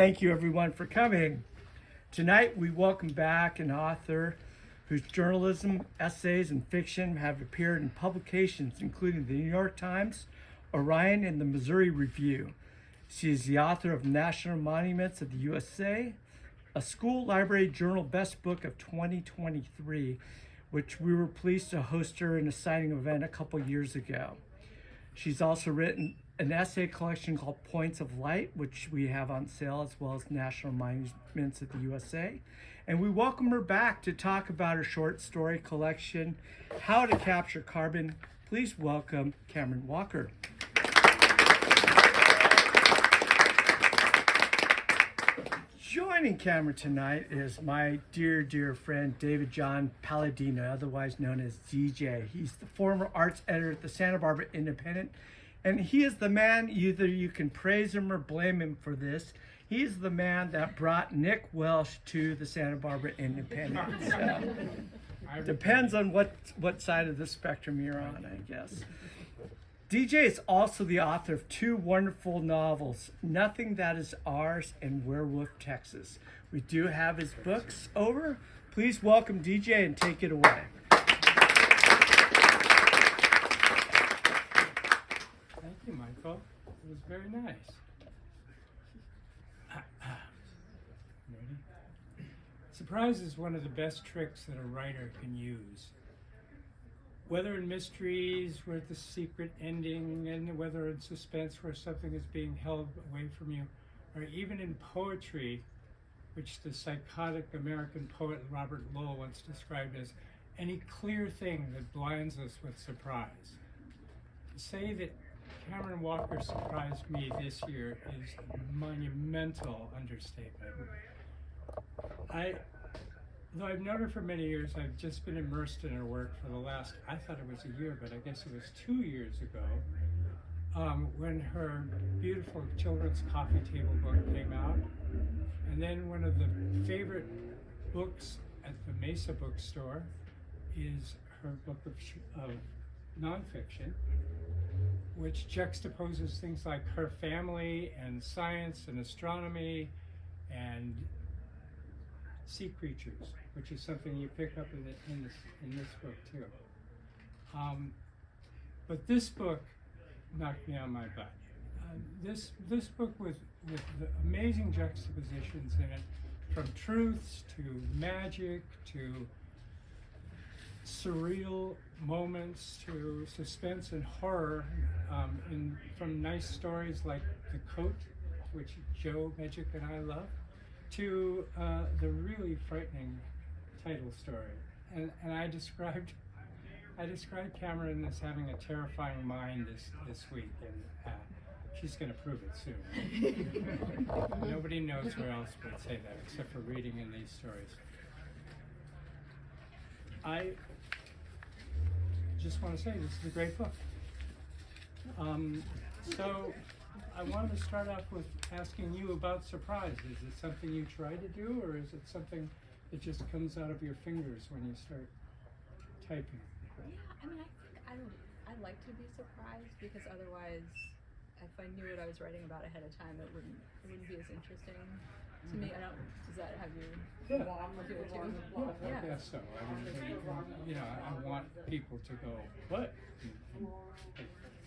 Thank you everyone for coming. Tonight we welcome back an author whose journalism, essays, and fiction have appeared in publications including the New York Times, Orion, and the Missouri Review. She is the author of National Monuments of the USA, a School Library Journal Best Book of 2023, which we were pleased to host her in a signing event a couple years ago. She's also written an essay collection called Points of Light, which we have on sale, as well as National Monuments of the USA. And we welcome her back to talk about her short story collection, How to Capture Carbon. Please welcome Cameron Walker. Joining Cameron tonight is my dear friend David John Palladino, otherwise known as DJ. He's the former arts editor at the Santa Barbara Independent, and he is the man, either you can praise him or blame him for this. He's the man that brought Nick Welsh to the Santa Barbara Independent. So, depends on what side of the spectrum you're on, I guess. DJ is also the author of two wonderful novels, Nothing That Is Ours and Werewolf, Texas. We do have his books over. Please welcome DJ and take it away. Thank you, Michael. It was very nice. Ready? Surprise is one of the best tricks that a writer can use. Whether in mysteries where the secret ending, and whether in suspense where something is being held away from you, or even in poetry, which the psychotic American poet Robert Lowell once described as any clear thing that blinds us with surprise. To say that Cameron Walker surprised me this year is a monumental understatement. Though I've known her for many years, I've just been immersed in her work for the last, I thought it was a year, but I guess it was 2 years ago, when her beautiful children's coffee table book came out. And then one of the favorite books at the Mesa bookstore is her book of nonfiction, which juxtaposes things like her family and science and astronomy and sea creatures, which is something you pick up in this book too. But this book knocked me on my butt. This book with the amazing juxtapositions in it, from truths to magic to surreal moments to suspense and horror, from nice stories like The Coat, which Joe Magic and I love, to the really frightening title story. And I described Cameron as having a terrifying mind this week, and she's going to prove it soon. Nobody knows where else would say that except for reading in these stories. I just want to say this is a great book. So I wanted to start off with asking you about surprise. Is it something you try to do, or is it something that just comes out of your fingers when you start typing? Yeah, I mean, I think I'd like to be surprised, because otherwise, if I knew what I was writing about ahead of time, it wouldn't be as interesting to me. Does that have you? Yeah. Do it too? Yeah, I guess so. I mean, I want people to go, what?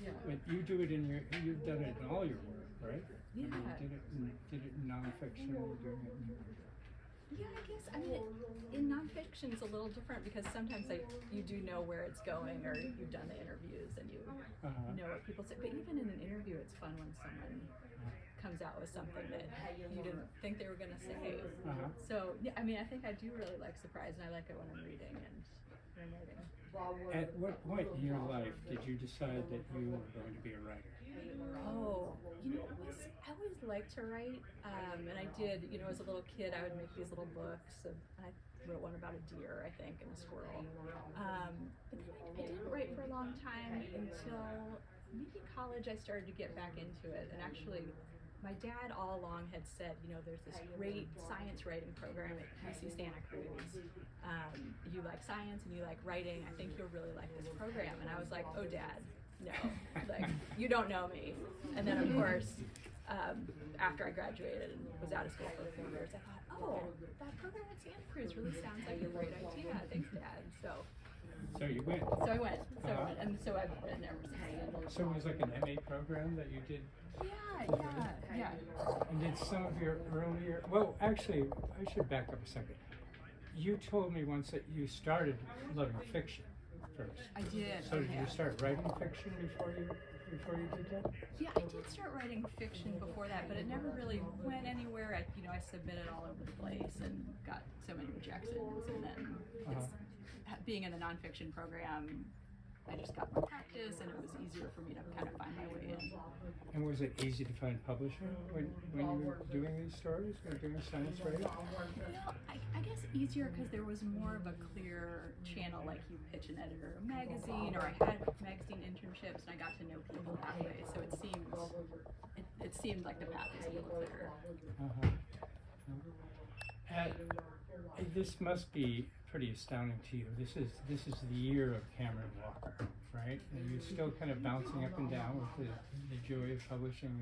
But you do it you've done it in all your work, right? Yeah. I mean, did it in nonfiction, you're doing it in... Yeah, I guess. I mean, in nonfiction, it's a little different, because sometimes you do know where it's going, or you've done the interviews and you know what people say. But even in an interview, it's fun when someone comes out with something that you didn't think they were going to say. So, yeah, I mean, I think I do really like surprise, and I like it when I'm reading and when I'm writing. At what point in your life did you decide that you were going to be a writer? Oh, I always liked to write, and I did, as a little kid, I would make these little books, and I wrote one about a deer, I think, and a squirrel. But then I didn't write for a long time until maybe college. I started to get back into it, and actually, my dad all along had said, there's this great science writing program at UC Santa Cruz. You like science and you like writing, I think you'll really like this program. And I was like, oh, Dad, no, you don't know me. And then, of course, after I graduated and was out of school for 4 years, I thought, oh, that program at Santa Cruz really sounds like a great idea. Thanks, Dad. So you went. So I went. And so I've been ever since. So it was like an MA program that you did. Yeah. And did some of your earlier? Well, actually, I should back up a second. You told me once that you started loving fiction first. I did. So did you start writing fiction before you did that? Yeah, I did start writing fiction before that, but it never really went anywhere. I submitted all over the place and got so many rejections, and then being in the nonfiction program, I just got more practice, and it was easier for me to kind of find my way in. And was it easy to find publisher when you were doing these stories, when you were doing science writing? Well, I guess easier because there was more of a clear channel, like you pitch an editor of a magazine, or I had magazine internships, and I got to know people that way, so it seemed like the path was a little clearer. This must be pretty astounding to you. This is the year of Cameron Walker, right? And you're still kind of bouncing up and down with the joy of publishing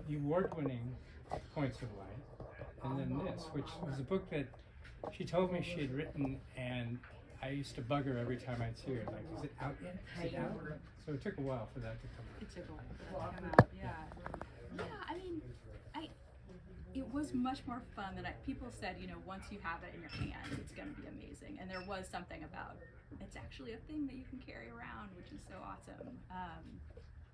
the award-winning Points of Light, and then this, which was a book that she told me she had written, and I used to bug her every time I'd see her, like, is it out yet? Is it out? So it took a while for that to come out. It took a while for that to come out, yeah. Yeah, I mean, it was much more fun than people said, once you have it in your hand, it's going to be amazing. And there was something about, it's actually a thing that you can carry around, which is so awesome.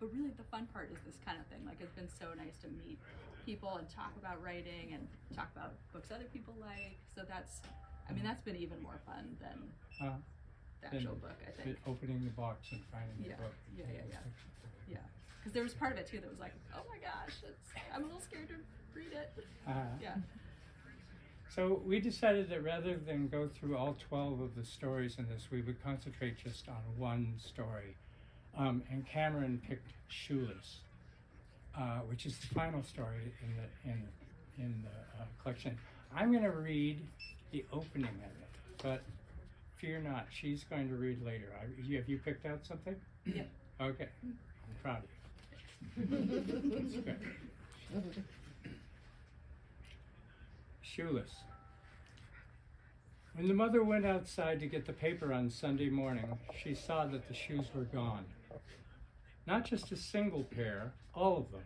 But really the fun part is this kind of thing. Like, it's been so nice to meet people and talk about writing and talk about books other people like. So that's been even more fun than the actual book, I think. Opening the box and finding the book. Yeah. Because there was part of it too that was like, oh my gosh, I'm a little scared to read it. Yeah. So we decided that rather than go through all 12 of the stories in this, we would concentrate just on one story. And Cameron picked Shoeless, which is the final story in the collection. I'm going to read the opening of it, but fear not, she's going to read later. Have you picked out something? Yeah. Okay, I'm proud of you. That's good. Shoeless. When the mother went outside to get the paper on Sunday morning, she saw that the shoes were gone. Not just a single pair, all of them.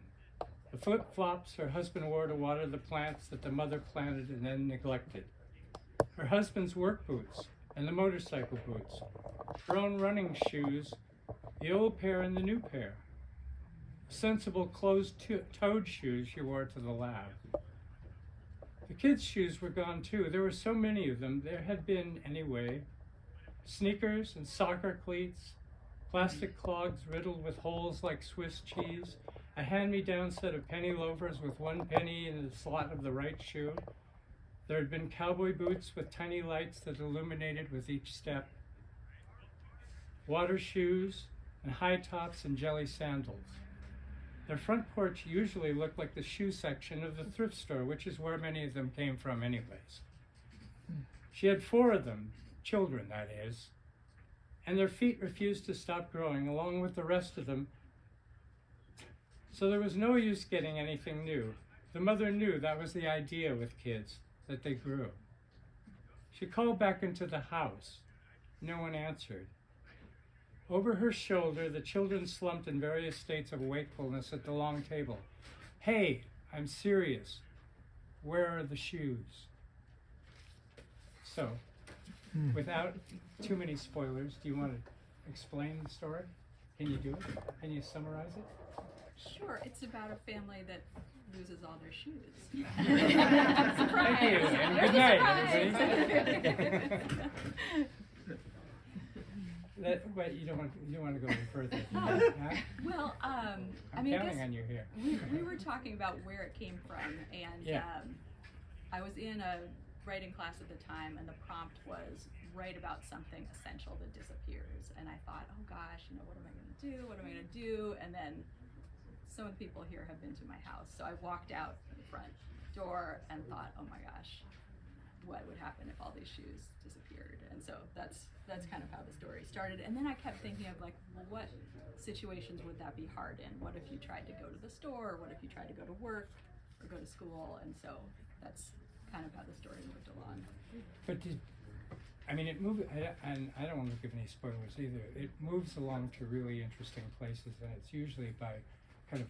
The flip-flops her husband wore to water the plants that the mother planted and then neglected. Her husband's work boots and the motorcycle boots. Her own running shoes, the old pair and the new pair. Sensible closed-toed shoes she wore to the lab. The kids' shoes were gone too. There were so many of them. There had been, anyway, sneakers and soccer cleats, plastic clogs riddled with holes like Swiss cheese, a hand-me-down set of penny loafers with 1 penny in the slot of the right shoe. There had been cowboy boots with tiny lights that illuminated with each step, water shoes, and high tops and jelly sandals. Their front porch usually looked like the shoe section of the thrift store, which is where many of them came from anyways. She had 4 of them, children that is, and their feet refused to stop growing along with the rest of them, so there was no use getting anything new. The mother knew that was the idea with kids, that they grew. She called back into the house. No one answered. Over her shoulder, the children slumped in various states of wakefulness at the long table. Hey, I'm serious. Where are the shoes? So, without too many spoilers, do you want to explain the story? Can you do it? Can you summarize it? Sure, it's about a family that loses all their shoes. Thank you, and good night, everybody. But you don't want to go any further. Huh? Well, I'm I counting guess on you here. we were talking about where it came from, and I was in a writing class at the time, and the prompt was write about something essential that disappears. And I thought, oh gosh, what am I going to do? What am I going to do? And then some of the people here have been to my house, so I walked out the front door and thought, oh my gosh, what would happen if all these shoes disappeared. And so that's kind of how the story started. And then I kept thinking of like, well, what situations would that be hard in? What if you tried to go to the store? What if you tried to go to work or go to school? And so that's kind of how the story moved along. But it moved, and I don't want to give any spoilers either. It moves along to really interesting places, and it's usually by kind of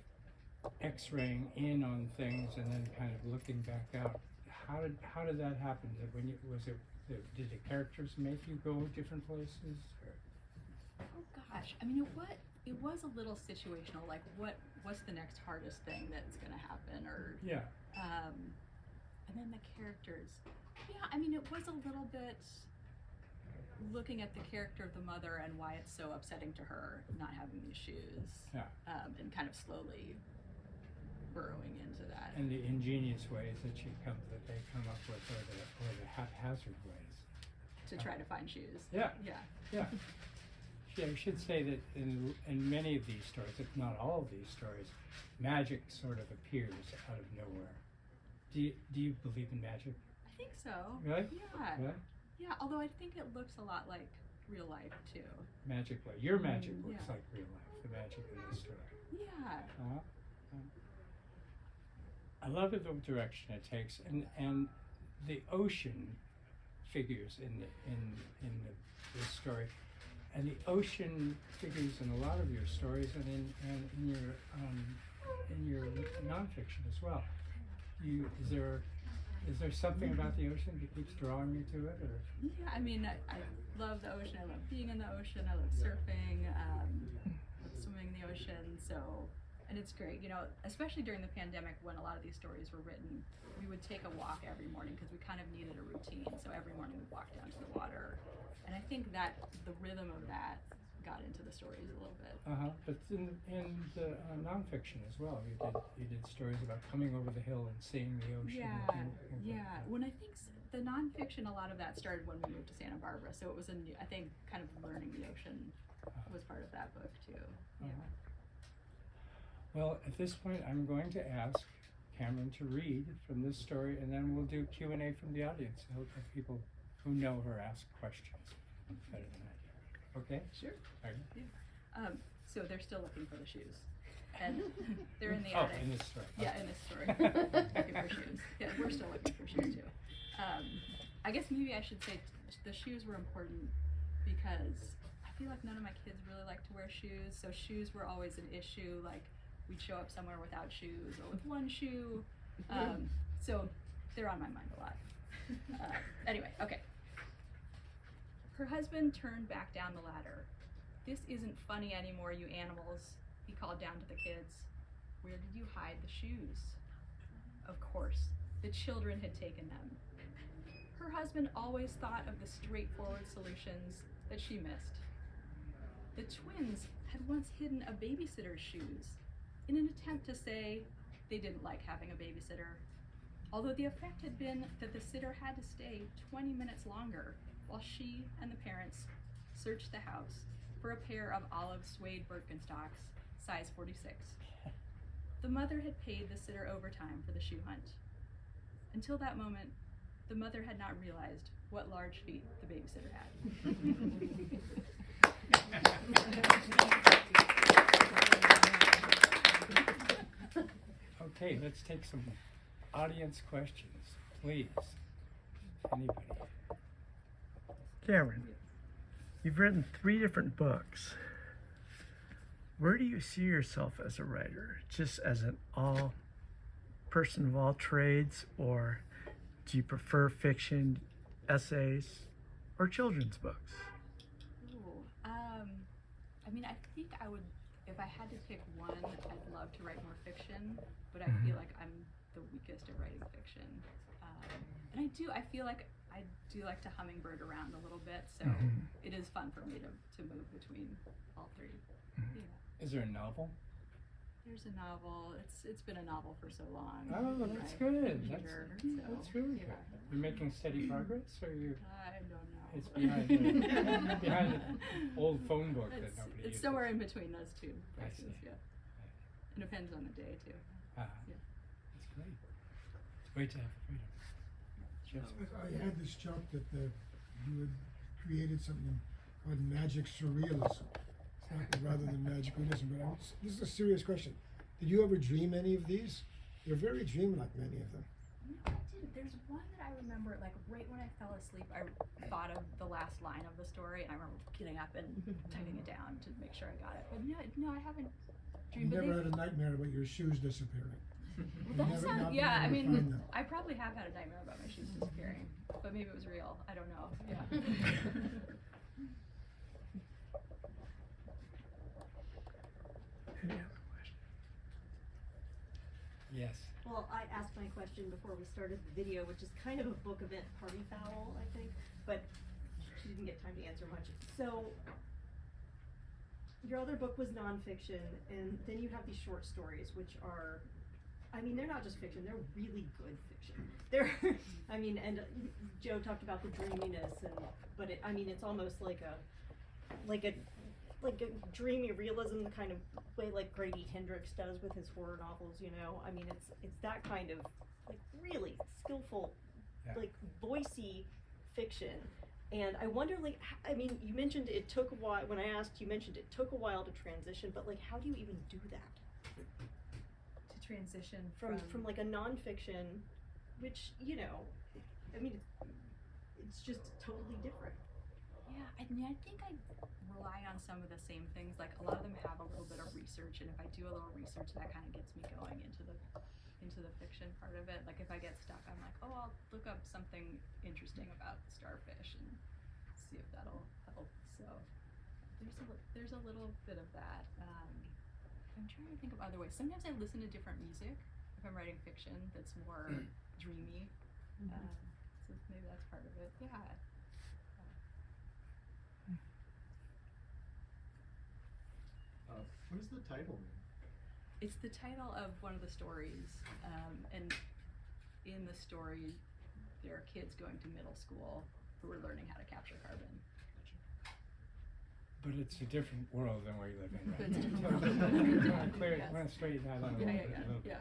X-raying in on things and then kind of looking back out. How did that happen? Did the characters make you go different places? Or? Oh gosh, it was a little situational. Like, what's the next hardest thing that's going to happen? Or Yeah. And then the characters. Yeah, it was a little bit looking at the character of the mother and why it's so upsetting to her not having these shoes. Yeah. And kind of slowly burrowing into that. And the ingenious ways that they come up with, or the haphazard ways To try to find shoes. Yeah. Yeah. Yeah. Yeah, we should say that in many of these stories, if not all of these stories, magic sort of appears out of nowhere. Do you believe in magic? I think so. Really? Yeah. Really? Yeah, although I think it looks a lot like real life too. Magic, your magic looks Yeah. like real life, the magic in this story. Yeah. I love the direction it takes, and the ocean figures in the story, and the ocean figures in a lot of your stories, and in your nonfiction as well. Is there something about the ocean that keeps drawing you to it, or? Yeah, I love the ocean. I love being in the ocean. I love surfing, swimming in the ocean. So, and it's great, especially during the pandemic when a lot of these stories were written. We would take a walk every morning because we kind of needed a routine. So every morning we'd walk down to the water, and I think that the rhythm of that got into the stories a little bit. But in the nonfiction as well, you did stories about coming over the hill and seeing the ocean. Yeah. When I think the nonfiction, a lot of that started when we moved to Santa Barbara. So it was I think kind of learning the ocean was part of that book too. Yeah. Well, at this point, I'm going to ask Cameron to read from this story, and then we'll do Q&A from the audience. Help people who know her ask questions better than I do. Okay? Sure. All right. Yeah. So they're still looking for the shoes, and they're in the Oh, attic. in this story. Yeah, in this story, looking for shoes. Yeah, we're still looking for shoes too. I guess maybe I should say the shoes were important because I feel like none of my kids really like to wear shoes, so shoes were always an issue. Like, we'd show up somewhere without shoes or with one shoe, so they're on my mind a lot. Anyway, okay. Her husband turned back down the ladder. "This isn't funny anymore, you animals," he called down to the kids. "Where did you hide the shoes?" Of course, the children had taken them. Her husband always thought of the straightforward solutions that she missed. The twins had once hidden a babysitter's shoes in an attempt to say they didn't like having a babysitter, although the effect had been that the sitter had to stay 20 minutes longer while she and the parents searched the house for a pair of olive suede Birkenstocks, size 46. The mother had paid the sitter overtime for the shoe hunt. Until that moment, the mother had not realized what large feet the babysitter had. Okay, let's take some audience questions, please. Anybody? Cameron, you've written 3 different books. Where do you see yourself as a writer? Just as an person of all trades, or do you prefer fiction, essays, or children's books? Ooh, I think I would, if I had to pick one, I'd love to write more fiction, but I feel like I'm the weakest at writing fiction. And I feel like I do like to hummingbird around a little bit, so it is fun for me to move between all 3. Yeah. Is there a novel? There's a novel. It's been a novel for so long. Oh, that's I've good. been eager, That's really good. You're making steady progress, or you? I don't know. It's behind the old phone book that nobody uses. It's somewhere in between those 2 I places. see. Yeah. It depends on the day too. Yeah. Yeah. That's great. It's great to have freedom. Yes. I had this joke that you had created something called magic surrealism, rather than magic realism. But this is a serious question. Did you ever dream any of these? They're very dreamlike, many of them. No, I didn't. There's one that I remember, like right when I fell asleep, I thought of the last line of the story, and I remember getting up and typing it down to make sure I got it. But no, I haven't You dreamed. But never they- had a nightmare about your shoes disappearing. Well, that Never- sounds, not yeah, I been able to find mean, them. I probably have had a nightmare about my shoes disappearing, but maybe it was real. I don't know. Yeah. Any other questions? Yes. Well, I asked my question before we started the video, which is kind of a book event party foul, I think, but she didn't get time to answer much. So, your other book was nonfiction, and then you have these short stories, which are, I mean, they're not just fiction, they're really good fiction. They're, I mean, and Joe talked about the dreaminess, but I mean, it's almost like a dreamy realism, the kind of way like Grady Hendrix does with his horror novels, you know. I mean, it's that kind of like really skillful, Yeah. like voicey fiction. And I wonder, like, I mean, you mentioned it took a while. When I asked, you mentioned it took a while to transition, but like, how do you even do that To transition from like a nonfiction, which I mean, it's just totally different. Yeah, I mean, I think I rely on some of the same things. Like a lot of them have a little bit of research, and if I do a little research, that kind of gets me going into the fiction part of it. Like if I get stuck, I'm like, oh, I'll look up something interesting about starfish and see if that'll help. So there's a little bit of that. I'm trying to think of other ways. Sometimes I listen to different music if I'm writing fiction that's more dreamy. So maybe that's part of it. Yeah. What does the title mean? It's the title of one of the stories, and in the story, there are kids going to middle school who are learning how to capture carbon. But it's a different world than we live in, right? But it's a different world. I want to straighten that out a Yeah, little bit.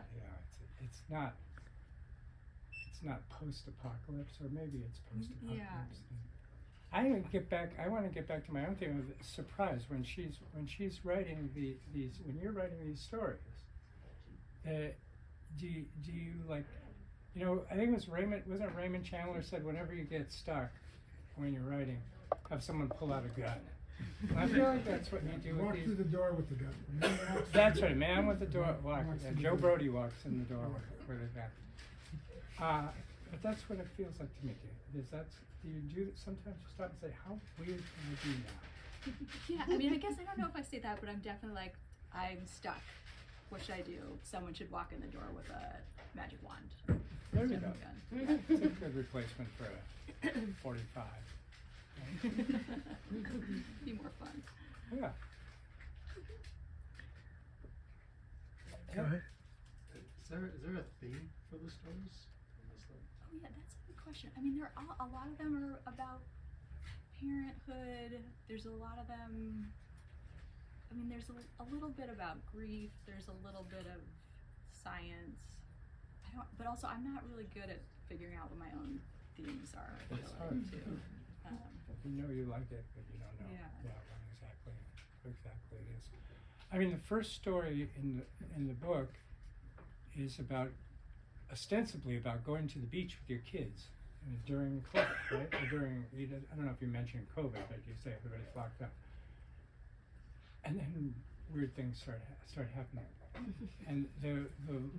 yeah. It's not post-apocalypse, or maybe it's post-apocalypse. I want to get back to my own thing of surprise when she's writing when you're writing these stories. Do you like, I think it was Raymond Chandler said whenever you get stuck when you're writing, have someone pull out a gun. And I feel like that's what you do Walk with through these. the door with the gun. That's right, man with the door. Walks through the Joe door. Brody walks in the door with a gun. But that's what it feels like to me. Do you do sometimes you stop and say, how weird can I be now? Yeah, I mean, I guess I don't know if I say that, but I'm definitely like, I'm stuck. What should I do? Someone should walk in the door with a magic wand. There we instead go. of a gun. It's a good replacement for a 45. Be more fun. Yeah. Go ahead. Is there a theme for the stories? Oh yeah, that's a good question. I mean, a lot of them are about parenthood. There's a lot of them. I mean, there's a little bit about grief. There's a little bit of science. But also, I'm not really good at figuring out what my own themes are. I feel It's like, hard. too. You know you like it, but you don't know Yeah. what exactly it is. I mean, the first story in the book is ostensibly about going to the beach with your kids during COVID, right? Or I don't know if you mentioned COVID, but you say everybody's locked up. And then weird things start happening. And the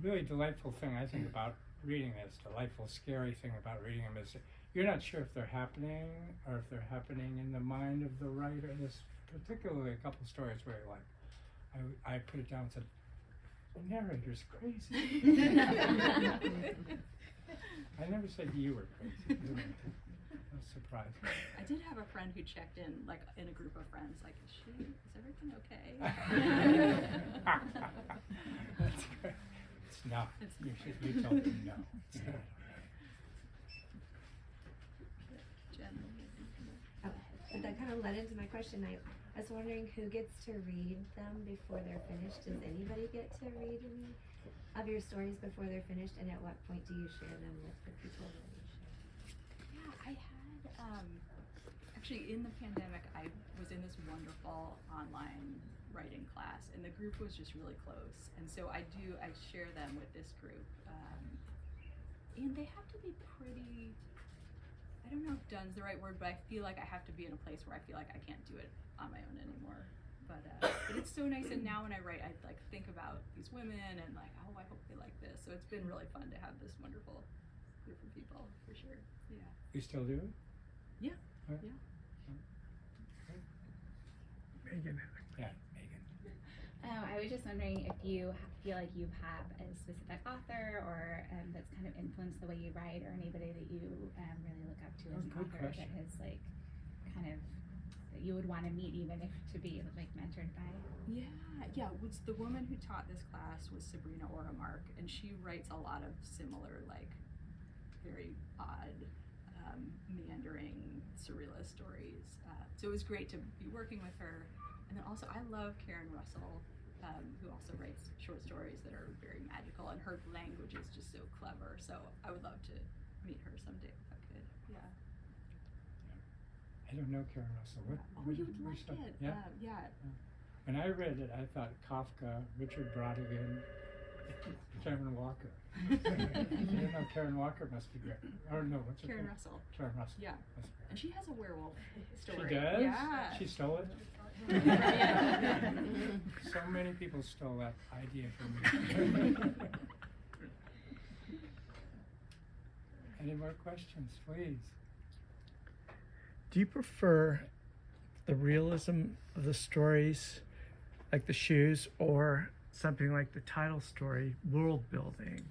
really delightful thing I think about reading this, scary thing about reading them is you're not sure if they're happening or if they're happening in the mind of the writer. There's particularly a couple stories where I put it down and said, the narrator's crazy. I never said you were crazy. I was surprised. I did have a friend who checked in, like in a group of friends, like, is everything okay? That's great. It's not. You told them no. It's not. Jen. But that kind of led into my question. I was wondering who gets to read them before they're finished. Does anybody get to read any of your stories before they're finished? And at what point do you share them with the people that you share? Yeah, I had actually in the pandemic, I was in this wonderful online writing class, and the group was just really close. And so I share them with this group, and they have to be pretty. I don't know if done's the right word, but I feel like I have to be in a place where I feel like I can't do it on my own anymore. But it's so nice, and now when I write, I like think about these women and like, oh, I hope they like this. So it's been really fun to have this wonderful group of people for sure. Yeah. You still do it? Yeah. Right. Yeah. Megan. Yeah, Megan. I was just wondering if you feel like you have a specific author or that's kind of influenced the way you write, or anybody that you really look up to as an good author question. that has like kind of that you would want to meet, even if to be like mentored by. Yeah. Was the woman who taught this class was Sabrina Oramark, and she writes a lot of similar, like, very odd, meandering, surrealist stories. So it was great to be working with her. And then also, I love Karen Russell, who also writes short stories that are very magical, and her language is just so clever. So I would love to meet her someday if I could. Yeah. I don't know Karen Russell. What? Oh, you would like stuff? it. Yeah. Yeah. When I read it, I thought Kafka, Richard Brautigan, Karen Walker. I don't know. Karen Walker must be great. Or no, what's her Karen name? Russell. Karen Russell. Yeah. That's great. And she has a werewolf story. She does? Yeah. She stole it? Yeah. So many people stole that idea from me. Any more questions, please? Do you prefer the realism of the stories, like the shoes, or something like the title story, world building?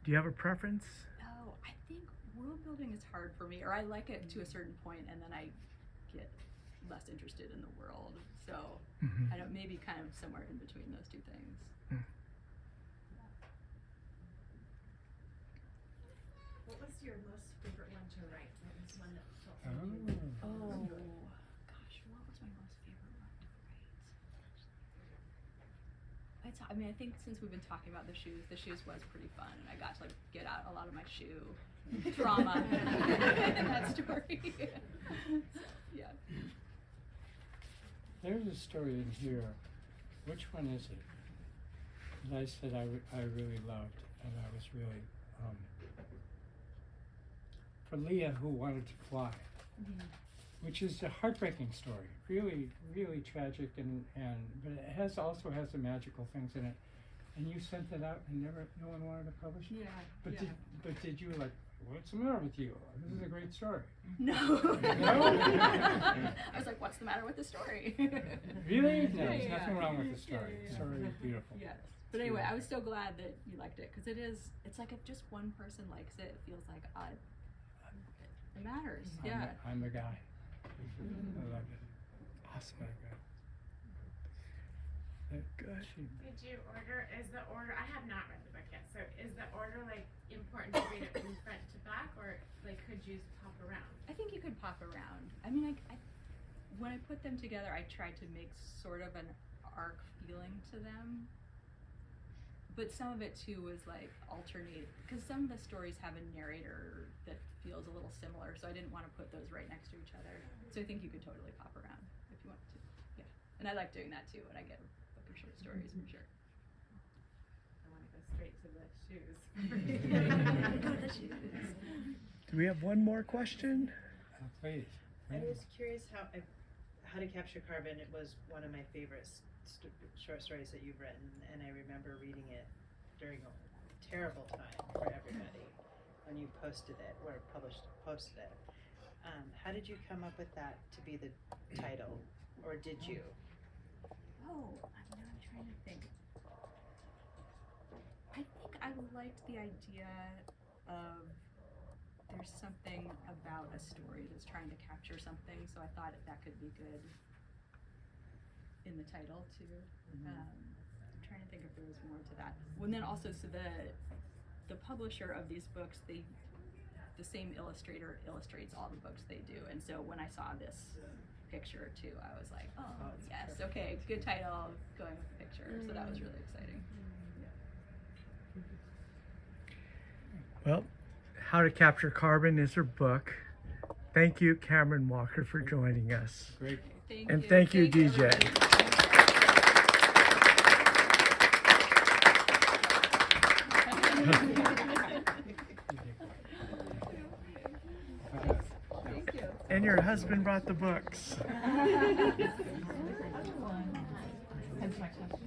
Do you have a preference? Oh, I think world building is hard for me, or I like it to a certain point, and then I get less interested in the world. So Mhm. I don't, maybe kind of somewhere in between those two things. What was your most favorite one to write? What was one that felt Oh. Oh, gosh, what was my most favorite one to write? I mean, I think since we've been talking about the shoes was pretty fun, and I got to like get out a lot of my shoe trauma in that story. Yeah. There's a story in here. Which one is it? That I said I really loved, and I was really for Leah, who wanted to fly, which is a heartbreaking story. Really, really tragic, and but it also has some magical things in it. And you sent it out, and no one wanted to publish it. Yeah. But yeah. did you like? What's the matter with you? This is a great story. No. No? I was like, what's the matter with the story? Really? No, there's Yeah. nothing wrong with the story. Yeah. The story is beautiful. Yes. But anyway, I was so glad that you liked it, because it's like if just one person likes it, it feels like it matters. Yeah. I'm the guy. I love it. Awesome. Very good. Good. Did you order, is the order, I have not read the book yet, so is the order like important to read it from front to back, or like could you pop around? I think you could pop around. I mean, I when I put them together, I tried to make sort of an arc feeling to them. But some of it too was like alternate, because some of the stories have a narrator that feels a little similar, so I didn't want to put those right next to each other. So I think you could totally pop around if you wanted to. Yeah. And I like doing that too when I get a book of short stories, for sure. I wanna go straight to the shoes. Go to the shoes. Do we have one more question? Please. I was curious how to Capture Carbon. It was one of my favorite short stories that you've written, and I remember reading it during a terrible time for everybody when you posted it or posted it. How did you come up with that to be the title, or did you? Oh, I'm trying to think. I think I liked the idea of there's something about a story that's trying to capture something, so I thought that could be good in the title too. I'm trying to think if there was more to that. Well, and then also, so the publisher of these books, the same illustrator illustrates all the books they do, and so when I saw this picture too, I was like, oh yes, okay, good title, going with the picture. So that was really exciting. Well, How to Capture Carbon is her book. Thank you, Cameron Walker, for joining us. Great. And thank you, DJ. And your husband brought the books. Hence my question.